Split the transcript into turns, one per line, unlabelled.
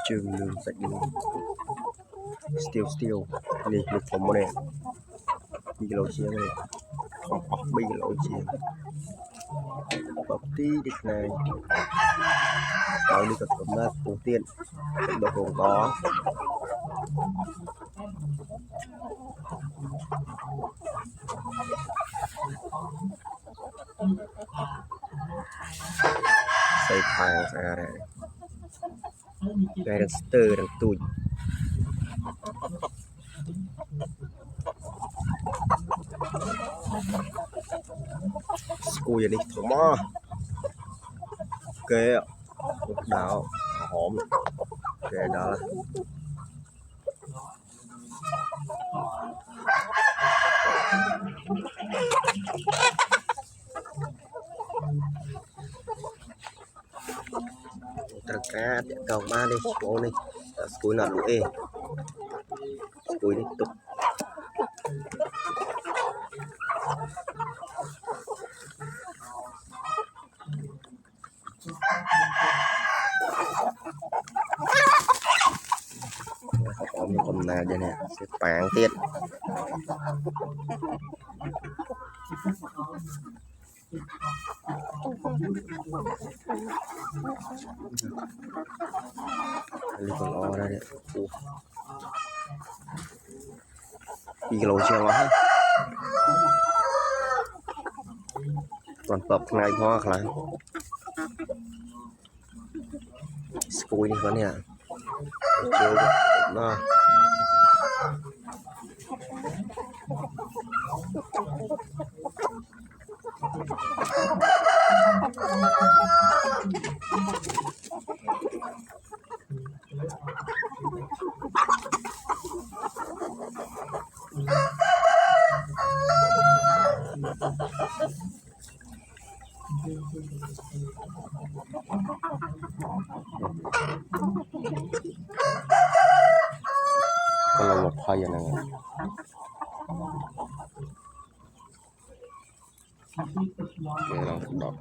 trường đường sạch đường steel này được phòng mô này bị lỗi chia này không bọc bị lỗi chia bọc tí địch này bao đi cập cẩm nát đầu tiên độ gồm có xây phàng ra đây đây là stir đang tụi cùi đi thổ mò kê đảo hổm kê đó là trăng cá để cầu ba đi cô đi cùi nào đủ ê cùi đi tục còn nào đây nè sẽ bạn tiết đi còn o đây đấy đi lối chưa quá còn tập này hoa khá skui đi con nè chơi nó còn là một hai giờ này cái là đọc